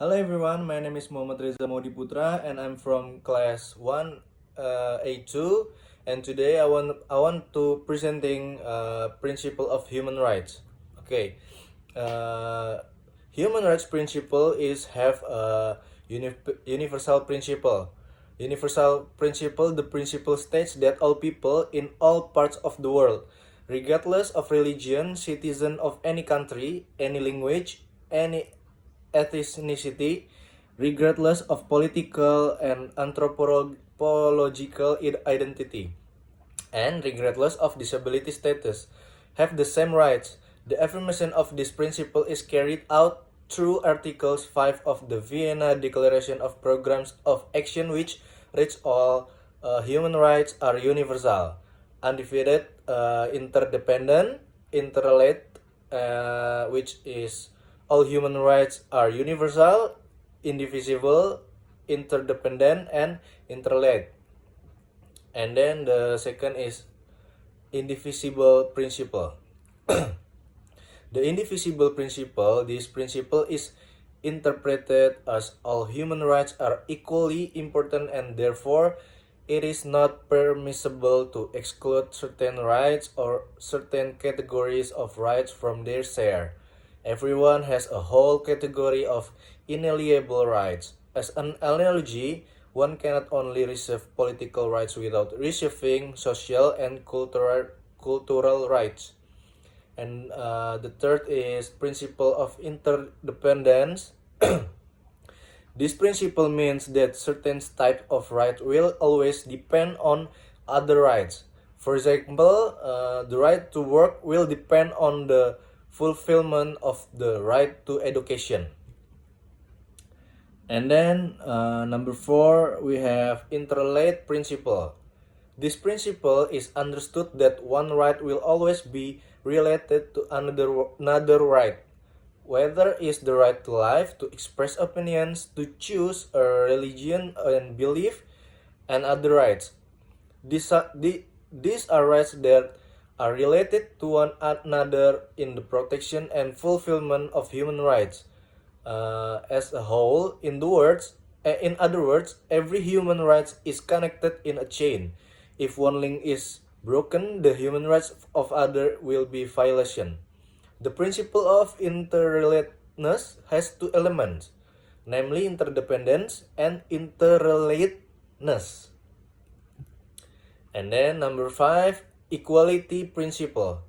Hello everyone, my name is Muhammad Reza Modi Putra and I'm from class 1 A2, and today I want to presenting principle of human rights. Okay. Uh, Human rights principle is have a universal principle. Universal principle, the principle states that all people in all parts of the world, regardless of religion, citizen of any country, any language, any ethnicity, regardless of political and anthropological identity, and regardless of disability status, have the same rights. The affirmation of this principle is carried out through Articles 5 of the Vienna Declaration of Programs of Action, which reads all human rights are universal, undivided, interdependent, interrelated, which is all human rights are universal, indivisible, interdependent, and interrelated. And then the second is indivisible principle. The indivisible principle, this principle is interpreted as all human rights are equally important and therefore it is not permissible to exclude certain rights or certain categories of rights from their share. Everyone has a whole category of inalienable rights. As an analogy, one cannot only receive political rights without receiving social and cultural rights. And the third is principle of interdependence. This principle means that certain type of right will always depend on other rights. For example, the right to work will depend on the fulfillment of the right to education. And then number 4, we have interrelated principle. This principle is understood that one right will always be related to another right, whether it's the right to life, to express opinions, to choose a religion and belief, and other rights. These are rights that are related to one another in the protection and fulfillment of human rights as a whole. In other words, every human right is connected in a chain. If one link is broken, the human rights of other will be violation. The principle of interrelatedness has two elements, namely interdependence and interrelatedness. And then number 5, equality principle.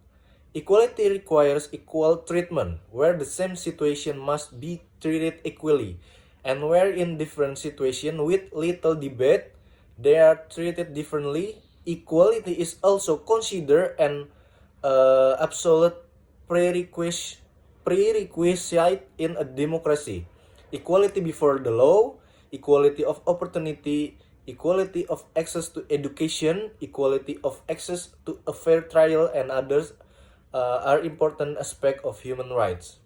Equality requires equal treatment, where the same situation must be treated equally, and where in different situations with little debate, they are treated differently. Equality is also considered an absolute prerequisite in a democracy. Equality before the law, equality of opportunity, equality of access to education, equality of access to a fair trial, and others are important aspects of human rights.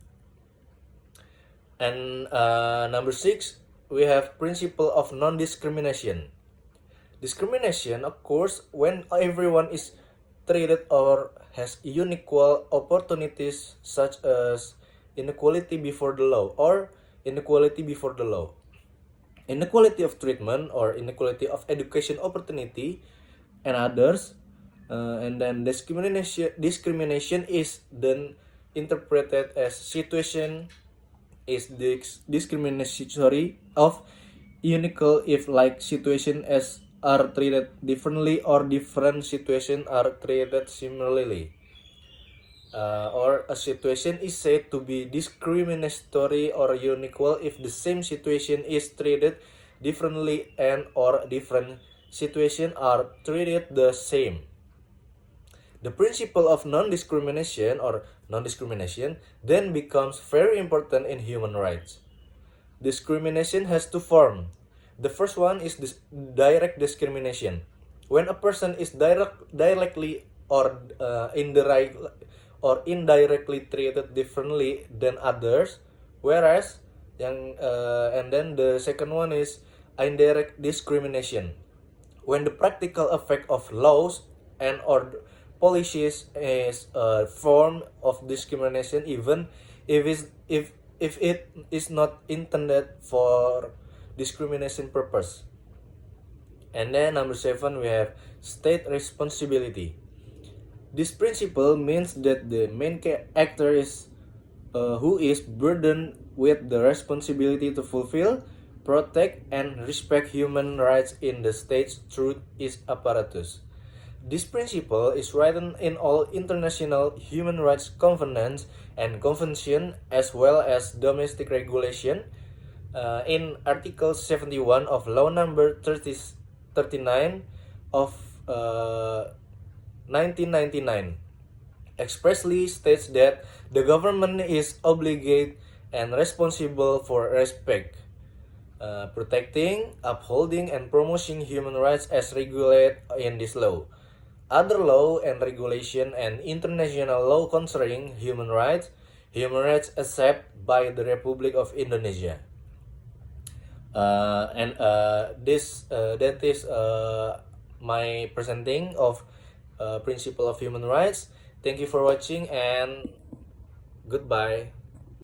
And number 6, we have principle of non-discrimination. Discrimination occurs when everyone is treated or has unequal opportunities, such as inequality before the law or inequality before the law. Inequality of treatment or inequality of education opportunity and others. And then discrimination is then interpreted as situation is discriminatory of unequal if like situation as are treated differently or different situations are treated similarly. Or a situation is said to be discriminatory or unequal if the same situation is treated differently and or different situations are treated the same. The principle of non-discrimination or non-discrimination then becomes very important in human rights. Discrimination has two forms. The first one is direct discrimination. When a person is directly or indirectly treated differently than others, whereas and then the second one is indirect discrimination. When the practical effect of laws and or policies is a form of discrimination, even if if it is not intended for discrimination purpose. And then number 7 we have state responsibility. This principle means that the main actor is who is burdened with the responsibility to fulfill, protect, and respect human rights in the state through its apparatus. This principle is written in all international human rights covenants and conventions as well as domestic regulation in Article 71 of Law Number 39 of 1999 expressly states that the government is obligated and responsible for respect, protecting, upholding, and promoting human rights as regulated in this law. Other law and regulation and international law concerning human rights accepted by the Republic of Indonesia. That is my presenting of principle of human rights. Thank you for watching and goodbye.